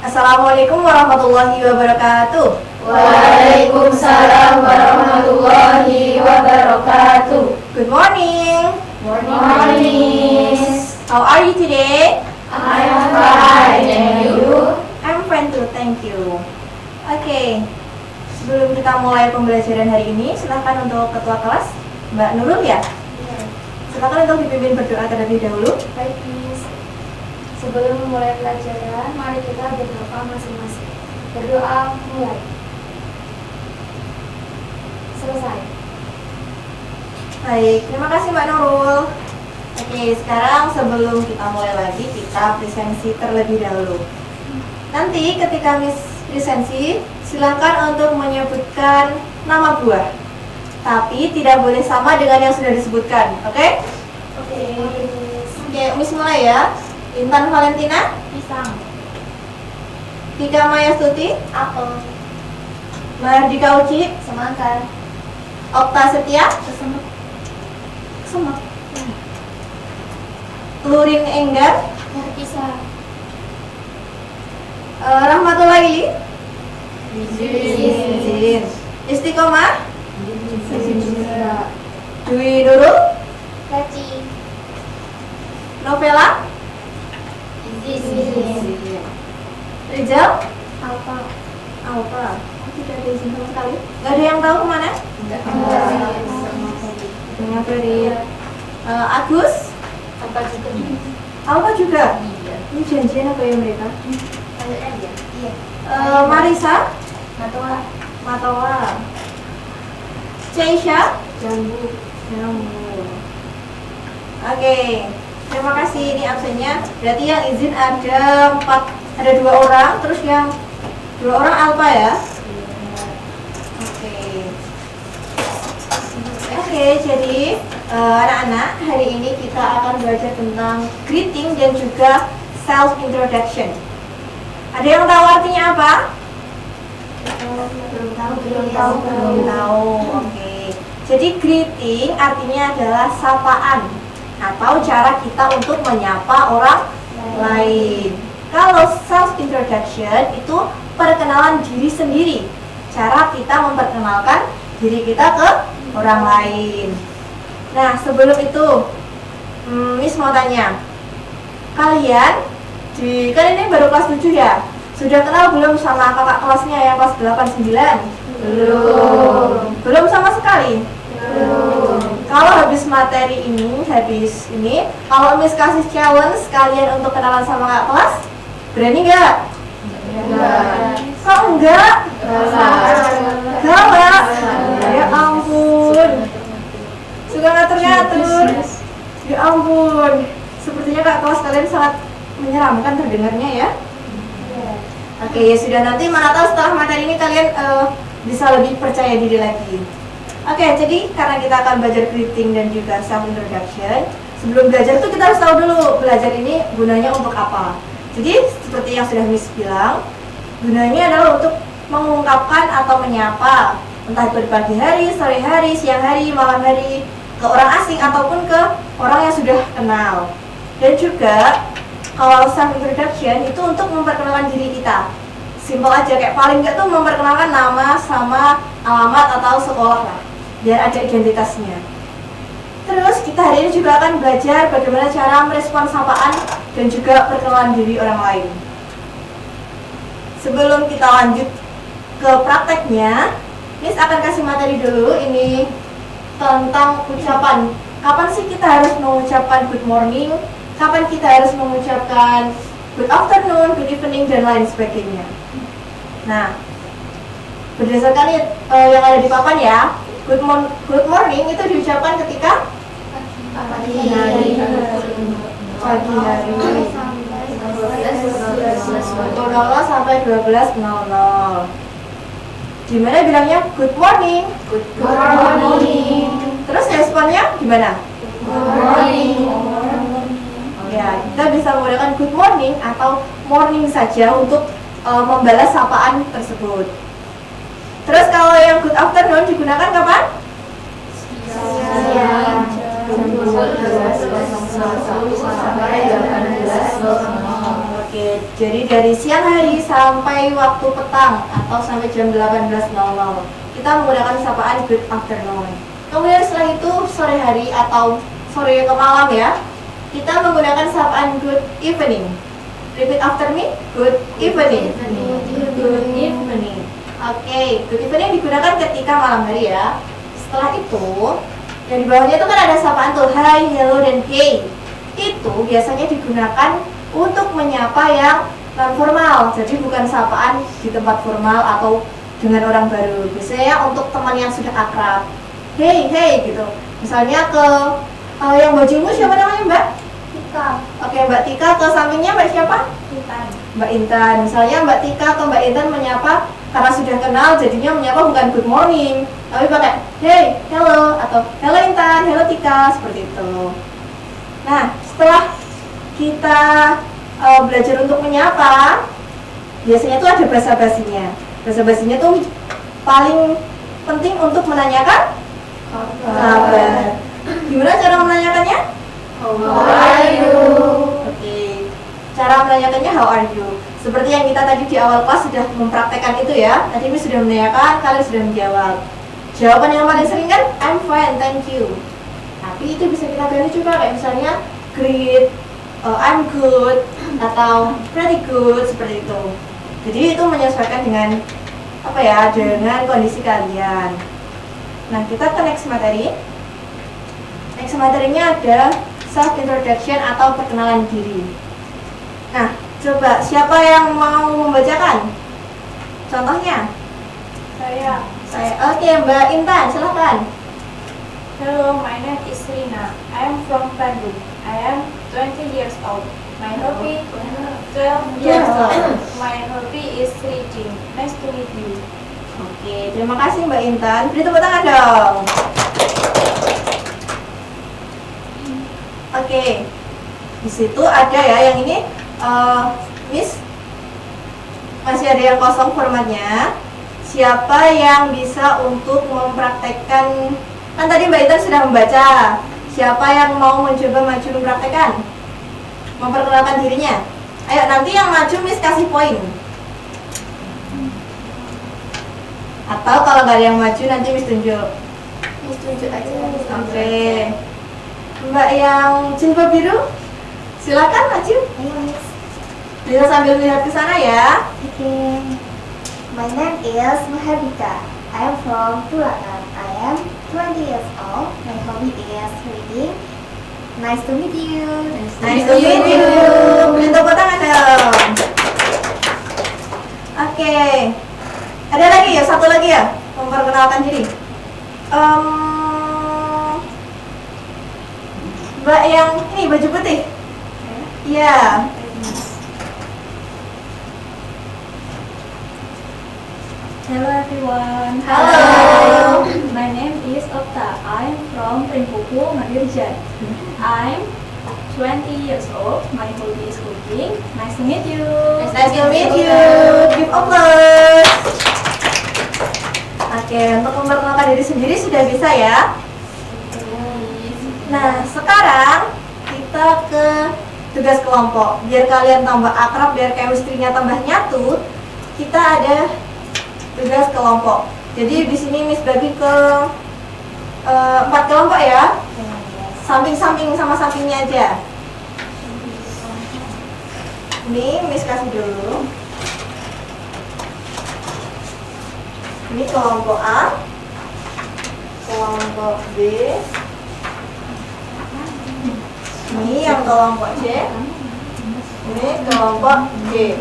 Assalamualaikum warahmatullahi wabarakatuh. Waalaikumsalam warahmatullahi wabarakatuh. Good morning. Morning. How are you today? I am fine, and you? I'm fine too, thank you. Oke, sebelum kita mulai pembelajaran hari ini, silahkan untuk ketua kelas, Mbak Nurul ya. Silahkan untuk dipimpin berdoa terlebih dahulu. Baik, Miss. Sebelum memulai pelajaran, mari kita berdoa masing-masing. Berdoa mulai. Selesai. Baik, terima kasih Mbak Nurul. Oke, sekarang sebelum kita mulai lagi, kita presensi terlebih dahulu. Nanti ketika Miss presensi, silakan untuk menyebutkan nama buah. Tapi tidak boleh sama dengan yang sudah disebutkan, oke? Oke, Miss. Oke, Miss mulai ya. Intan Valentina, Pisang. Tika Maya Stuti, Apel. Mahardika Uci, Semangka. Okta Setia, Kesemek. Semak, Lurin Enggar, Pisah. Rahmatullahi, Izin. Istiqomah, Dwi Nurul, Peci. Novela, Izin. Rizal, Alfa. Alfa. Tidak ada izin sama sekali. Gak ada yang tahu kemana? Dengan Ferit. Agus, Apa juga? Alfa juga. Iya. Ini janjian apa ya mereka? Kalian aja. Iya. Marisa, Matoa. Matoa, Ceisha, Jambu. Jambu. Oke, terima kasih. Ini absennya. Berarti yang izin ada 2 orang, terus yang 2 orang Alfa ya. Oke, jadi anak-anak, hari ini kita akan belajar tentang greeting dan juga self introduction. Ada yang tahu artinya apa? Belum tahu. Oke. Jadi greeting artinya adalah sapaan atau cara kita untuk menyapa orang lain. Kalau self introduction itu perkenalan diri sendiri. Cara kita memperkenalkan diri kita ke orang lain. Nah, sebelum itu Miss mau tanya, kalian kan ini baru kelas 7 ya? Sudah kenal belum sama kakak kelasnya yang kelas 8, 9? Belum sama sekali? Kalau habis materi ini, kalau Miss kasih challenge kalian untuk kenalan sama kakak kelas, berani nggak? Kok enggak? Galak? Ya ampun, suka ngatur-ngatur. Ya ampun, sepertinya kakak kelas kalian sangat menyeramkan terdengarnya ya. Oke, ya sudah, nanti mana tahu setelah materi ini kalian bisa lebih percaya diri lagi. Oke, jadi karena kita akan belajar greeting dan juga self introduction, sebelum belajar itu kita harus tahu dulu belajar ini gunanya untuk apa. Jadi seperti yang sudah Miss bilang, gunanya adalah untuk mengungkapkan atau menyapa, entah itu di pagi hari, sore hari, siang hari, malam hari, ke orang asing ataupun ke orang yang sudah kenal. Dan juga kalau self introduction itu untuk memperkenalkan diri kita. Simpel aja, kayak paling nggak tuh memperkenalkan nama sama alamat atau sekolah lah, biar ada identitasnya. Terus kita hari ini juga akan belajar bagaimana cara merespon sapaan dan juga perkenalan diri orang lain. Sebelum kita lanjut ke prakteknya, Miss akan kasih materi dulu ini tentang ucapan. Kapan sih kita harus mengucapkan good morning? Kapan kita harus mengucapkan good afternoon, good evening, dan lain sebagainya. Nah, berdasarkan yang ada di papan ya, good morning itu diucapkan ketika pagi hari, 12 sampai 12.00. Gimana bilangnya good morning? Good morning. Terus responnya gimana? Good morning. Ya, kita bisa menggunakan good morning atau morning saja untuk membalas sapaan tersebut. Terus kalau yang good afternoon digunakan kapan? Siang. Jam 12 sampai 18. Oke, jadi dari siang hari sampai waktu petang atau sampai jam 18.00 kita menggunakan sapaan good afternoon. Kemudian setelah itu sore hari atau sore ke malam ya, kita menggunakan sapaan good evening. Repeat after me, good evening. Good evening. Oke, good evening digunakan ketika malam hari ya. Setelah itu, yang di bawahnya itu kan ada sapaan tuh, hi, hello, dan hey. Itu biasanya digunakan untuk menyapa yang non formal. Jadi bukan sapaan di tempat formal atau dengan orang baru. Biasanya untuk teman yang sudah akrab. Hey, hey gitu. Misalnya ke yang bajumu siapa namanya, Mbak? Tika. Oke, Mbak Tika, ke sampingnya Mbak siapa? Intan. Mbak Intan. Misalnya Mbak Tika ke Mbak Intan menyapa karena sudah kenal, jadinya menyapa bukan good morning, tapi pakai hey, hello, atau hello Intan, hello Tika, seperti itu. Nah, setelah kita belajar untuk menyapa, biasanya itu ada basa-basinya. Basa-basinya tuh paling penting untuk menanyakan kabar. Gimana cara menanyakannya? How are you? Oke. Cara menanyakannya how are you? Seperti yang kita tadi di awal kelas sudah mempraktekkan itu ya. Tadi Miss sudah menanyakan, kalian sudah menjawab. Jawaban yang paling sering kan I'm fine, thank you. Tapi itu bisa kita ganti juga kayak misalnya great, I'm good, atau pretty good, seperti itu. Jadi itu menyesuaikan dengan apa ya, dengan kondisi kalian. Nah, kita ke next materi. Next materinya ada self introduction atau perkenalan diri. Nah, coba siapa yang mau membacakan? Contohnya? Saya. Oke, Mbak Intan, silakan. Hello, my name is Rina. I am from Bandung. I am 20 years old. My hobby 12 years old. My hobby is reading. Nice to meet you. Oke, terima kasih Mbak Intan. Beri tepuk tangan dong. Oke, di situ ada ya yang ini, Miss masih ada yang kosong formatnya. Siapa yang bisa untuk mempraktekkan? Kan tadi Mbak Intan sudah membaca. Siapa yang mau mencoba maju mempraktekkan? Memperkenalkan dirinya. Ayo, nanti yang maju Miss kasih poin. Atau kalau nggak ada yang maju nanti Miss tunjuk. Miss tunjuk aja. Oke. Mbak yang jilbab biru, silakan maju. Ayo Miss. Bisa sambil melihat ke sana ya. Okay. My name is Mahardika. I am from Bulacan. I am 20 years old. My hobby is reading. Nice to meet you. Nice to meet you. Beri tepuk tangan dong. Oke. Ada lagi ya, satu lagi ya, memperkenalkan diri. Mbak yang ini baju putih. Iya. Hello everyone. Halo. My name is Okta. I'm from Rimpuku, Madirjan. I'm 20 years old. My hobby is cooking. Nice to meet you. Nice to meet you. Give applause. Oke, untuk memperkenalkan diri sendiri sudah bisa ya. Nah, sekarang kita ke tugas kelompok. Biar kalian tambah akrab, biar chemistry-nya tambah nyatu, kita ada tugas kelompok. Jadi di sini Miss bagi ke 4 kelompok ya. Samping-samping sama sampingnya aja. Ini Miss kasih dulu. Ini kelompok A, kelompok B, ini yang kelompok C, ini kelompok D.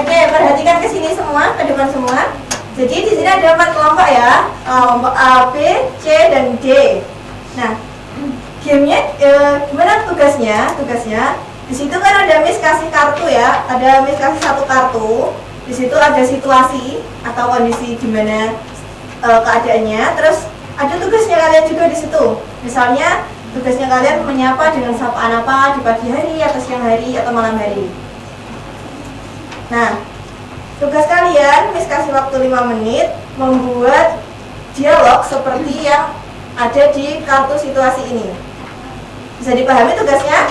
Oke, perhatikan ke sini semua, ke depan semua. Jadi di sini ada 4 kelompok ya, kelompok A, B, C, dan D. Nah, gamenya gimana tugasnya? Tugasnya di situ kan ada Miss kasih kartu ya, ada Miss kasih 1 kartu. Di situ ada situasi atau kondisi gimana keadaannya. Terus ada tugasnya kalian juga di situ. Misalnya tugasnya kalian menyapa dengan sapaan apa di pagi hari atau siang hari atau malam hari. Nah, tugas kalian Miss kasih waktu 5 menit membuat dialog seperti yang ada di kartu situasi ini. Bisa dipahami tugasnya?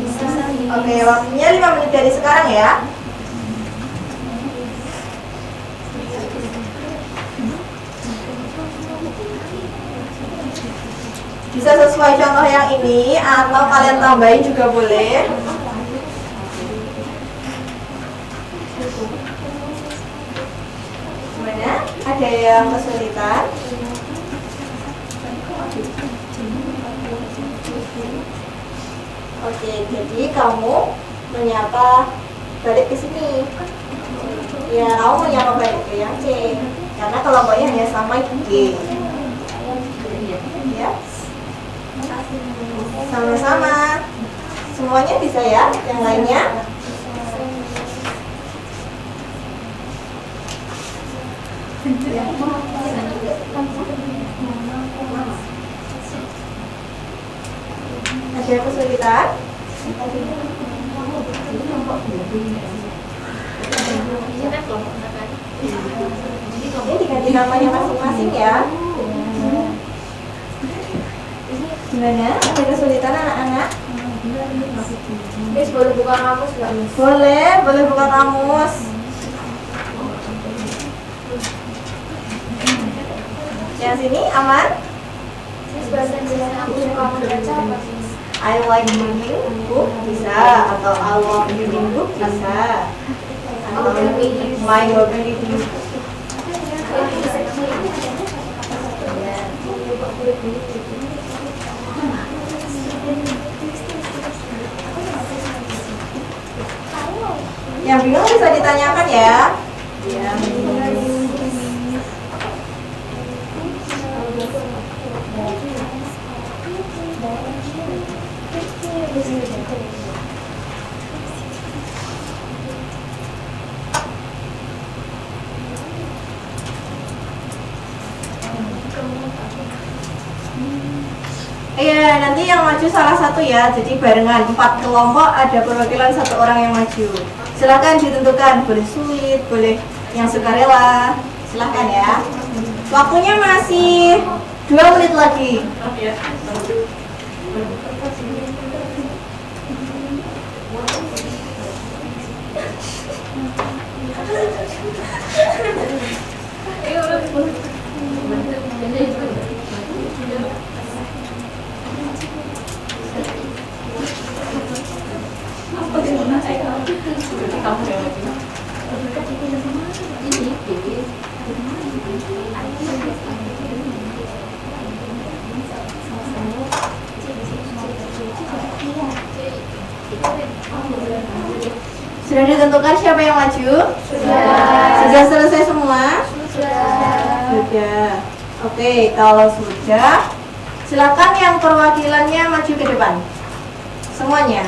Bisa. Oke, waktunya 5 menit dari sekarang ya. Bisa sesuai contoh yang ini atau kalian tambahin juga boleh. Gimana? Ada yang kesulitan? Oke, jadi kamu menyapa balik ke sini. Ya, kamu menyapa balik ke yang C. Karena kelompoknya hanya sama G. Ya. Sama-sama. Semuanya bisa ya? Yang lainnya? Ada kesulitan? Ini diganti namanya masing-masing ya. Gimana? Ada kesulitan anak-anak? Miss, boleh buka kamus nggak, Miss? Boleh buka kamus. Yang sini aman? Miss, bahasa Inggris aku suka membaca apa, Miss? I like reading book bisa, atau I love reading book bisa, atau my hobby reading book. Yang bingung bisa ditanyakan ya. Iya, nanti yang maju salah satu ya. Jadi barengan 4 kelompok ada perwakilan 1 orang yang maju. Silahkan ditentukan, boleh sulit, boleh yang sukarela. Silahkan ya. Waktunya masih 2 menit lagi. Sudah ditentukan siapa yang maju? Sudah selesai semua? Sudah. Oke, kalau sudah, silakan yang perwakilannya maju ke depan. Semuanya.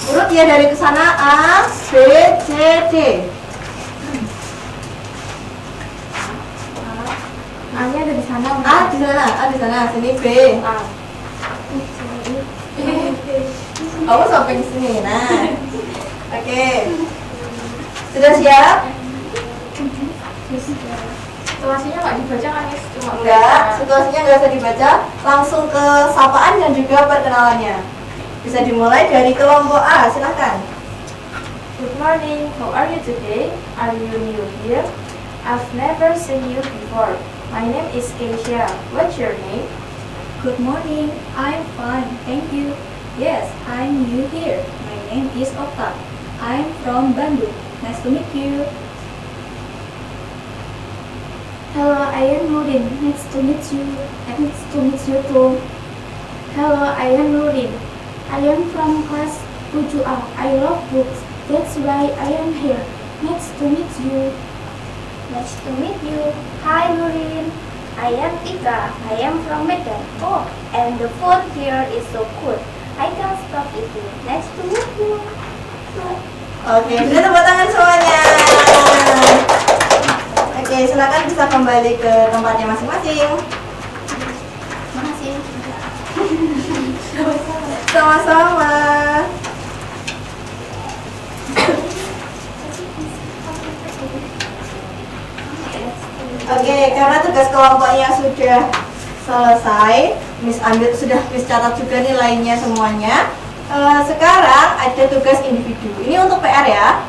Urut ya dari kesana A, B, C, D. A-nya ada di sana. A di sana, A di sana, sini B. Kamu samping sini. Nah. Oke. Sudah siap? Situasinya nggak dibaca kan, Miss? Cuma Enggak, situasinya nggak usah dibaca. Langsung ke sapaan dan juga perkenalannya. Bisa dimulai dari kelompok A, silahkan. Good morning, how are you today? Are you new here? I've never seen you before. My name is Keisha. What's your name? Good morning. I'm fine, thank you. Yes, I'm new here. My name is Okta. I'm from Bandung. Nice to meet you. Hello, I am Nurin. Nice to meet you. Nice to meet you too. Hello, I am Nurin. I am from class 7A. I love books. That's why I am here. Nice to meet you. Nice to meet you. Hi, Nurin. I am Tika. I am from Medan. Oh, and the food here is so good. I can't stop eating. Nice to meet you. Oke, bisa tepuk tangan semuanya. Oke, silakan bisa kembali ke tempatnya masing-masing. Makasih. Sama-sama. Oke, karena tugas kelompoknya sudah selesai, Miss ambil, sudah Miss catat juga nilainya semuanya. Sekarang ada tugas individu. Ini untuk PR ya.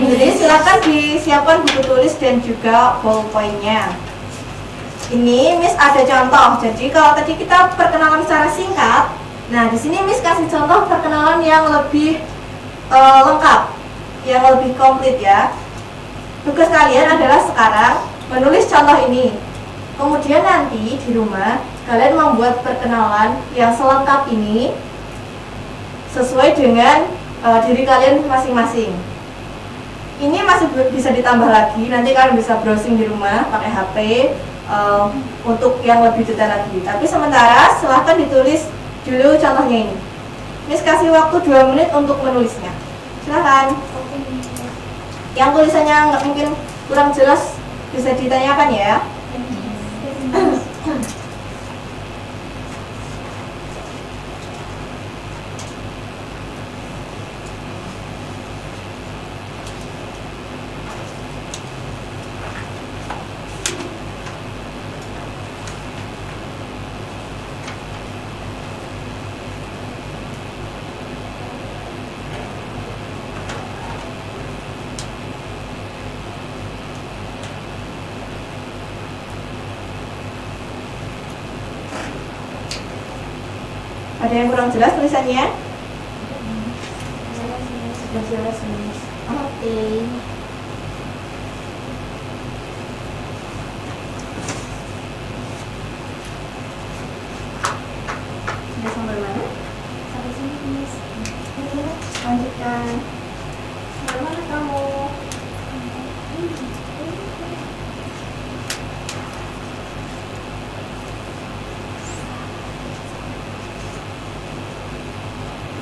Jadi silakan disiapkan buku tulis dan juga ballpointnya. Ini Miss ada contoh. Jadi kalau tadi kita perkenalan secara singkat, nah di sini Miss kasih contoh perkenalan yang lebih lengkap, yang lebih komplit ya. Tugas kalian adalah sekarang menulis contoh ini. Kemudian nanti di rumah kalian membuat perkenalan yang selengkap ini sesuai dengan diri kalian masing-masing. Ini masih bisa ditambah lagi, nanti kalian bisa browsing di rumah pakai HP untuk yang lebih detail lagi. Tapi sementara silahkan ditulis dulu contohnya ini. Miss kasih waktu 2 menit untuk menulisnya. Silahkan. Yang tulisannya nggak mungkin kurang jelas bisa ditanyakan ya. Ada yang kurang jelas tulisannya? Sudah jelas, Miss. Oke. Sudah sampai mana? Sampai sini, Miss. Lanjutkan. Sampai mana kamu?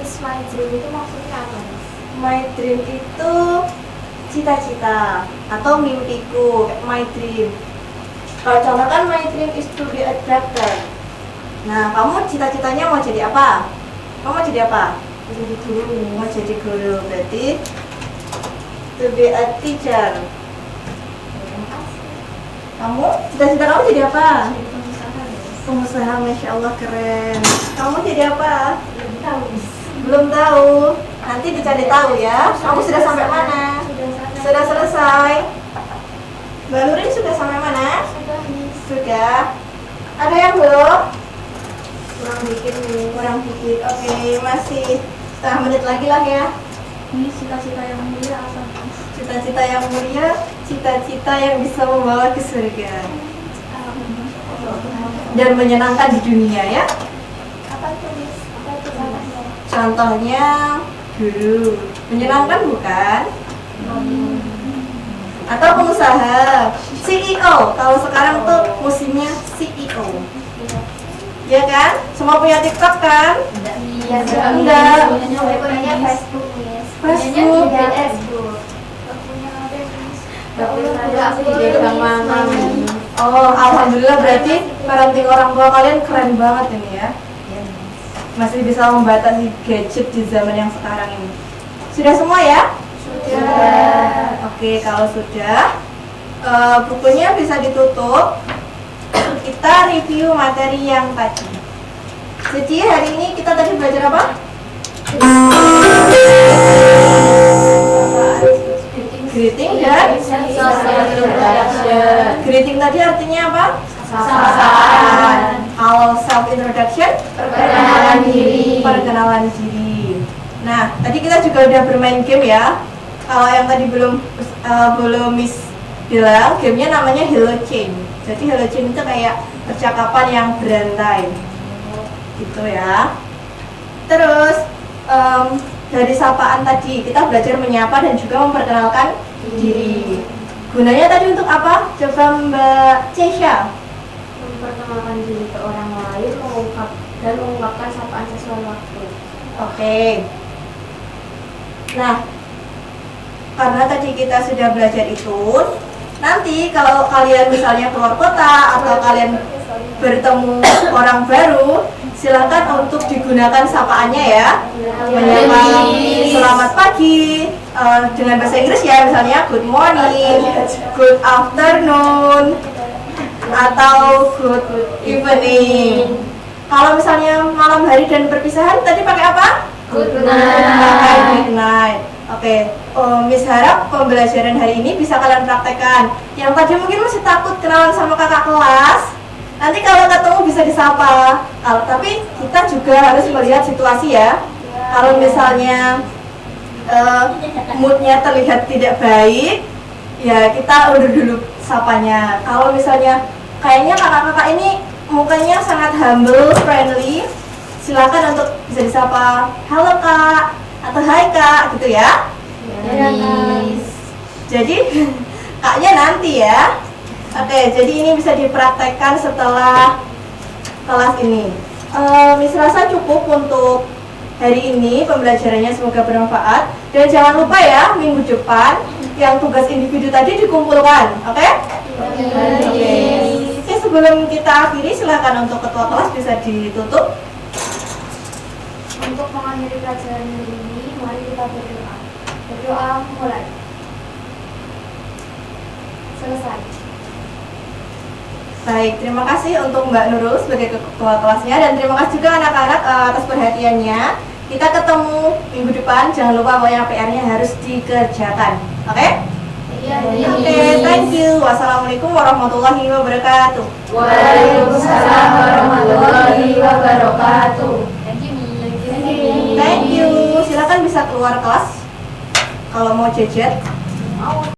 Miss, my dream itu maksudnya apa, Miss? My dream itu cita-cita atau mimpiku, my dream. Kalau contoh kan my dream is to be a doctor. Nah, kamu cita-citanya mau jadi apa? Kamu mau jadi apa? Jadi guru. Mau jadi guru, berarti to be a teacher. Terima kasih. Kamu, cita-cita kamu jadi apa? Jadi pengusaha, Miss. Pengusaha, Masya Allah keren. Kamu jadi apa? Belum tahu, Miss. Belum tahu, nanti dicari tahu ya. Kamu sudah sampai mana? Sudah selesai. Mbak Nurin sudah sampai mana? Sudah, Miss. Sudah. Ada yang belum? Kurang dikit, Miss. Kurang dikit. Oke, masih setengah menit lagi lah ya. Miss, cita-cita yang mulia apa, Miss? Cita-cita yang mulia, cita-cita yang bisa membawa ke surga dan menyenangkan di dunia ya. Apa itu, Miss? Apa itu contohnya? Contohnya guru, menyenangkan bukan? Atau pengusaha, CEO. Kalau sekarang tuh musimnya CEO, ya kan? Semua punya TikTok kan? Iya, Enggak. Punyanya Facebook, Miss. Facebook. Punyanya Facebook. Punya apa, Miss? Oh, alhamdulillah berarti parenting orang tua kalian keren banget ini ya. Masih bisa membatasi gadget di zaman yang sekarang ini. Sudah semua ya? Sudah. Oke, kalau sudah, bukunya bisa ditutup. Kita review materi yang tadi. Jadi hari ini kita tadi belajar apa? Greeting dan greeting tadi artinya apa? Sapaan. Kalau self introduction, Perkenalan diri. Perkenalan diri. Nah, tadi kita juga udah bermain game ya. Kalau yang tadi belum Miss bilang, gamenya namanya Hello Chain. Jadi Hello Chain itu kayak percakapan yang berantai, gitu ya. Terus dari sapaan tadi kita belajar menyapa dan juga memperkenalkan diri. Gunanya tadi untuk apa? Coba Mbak Cesha. Memperkenalkan diri ke orang lain, mengungkapkan sapaan sesuai waktu. Oke. Nah, karena tadi kita sudah belajar itu, nanti kalau kalian misalnya keluar kota atau kalian bertemu orang baru, silakan untuk digunakan sapaannya ya. Menyapa selamat pagi dengan bahasa Inggris ya, misalnya good morning, good afternoon. atau good evening. Kalau misalnya malam hari dan perpisahan tadi pakai apa? Good Pakai good night. Oke, Miss harap pembelajaran hari ini bisa kalian praktekkan. Yang tadi mungkin masih takut kenalan sama kakak kelas, nanti kalau ketemu bisa disapa. Tapi kita juga harus melihat situasi ya. Kalau misalnya moodnya terlihat tidak baik, ya kita undur dulu sapanya. Kalau misalnya kayaknya kakak-kakak ini mukanya sangat humble, friendly, silakan untuk bisa disapa halo kak atau hai kak gitu ya. Jadi kaknya nanti ya. Oke, jadi ini bisa dipraktekkan setelah kelas ini. Miss rasa cukup untuk hari ini pembelajarannya, semoga bermanfaat. Dan jangan lupa ya, minggu depan yang tugas individu tadi dikumpulkan, oke? Oke, sebelum kita akhiri, silakan untuk ketua kelas bisa ditutup. Untuk mengakhiri pelajaran hari ini, mari kita berdoa. Berdoa mulai. Selesai. Baik, terima kasih untuk Mbak Nurul sebagai ketua kelasnya, dan terima kasih juga anak-anak atas perhatiannya. Kita ketemu minggu depan, jangan lupa pokoknya PR-nya harus dikerjakan, oke? Oke, thank you. Wassalamualaikum warahmatullahi wabarakatuh. Waalaikumsalam warahmatullahi wabarakatuh. Thank you. Silakan bisa keluar kelas kalau mau jejet.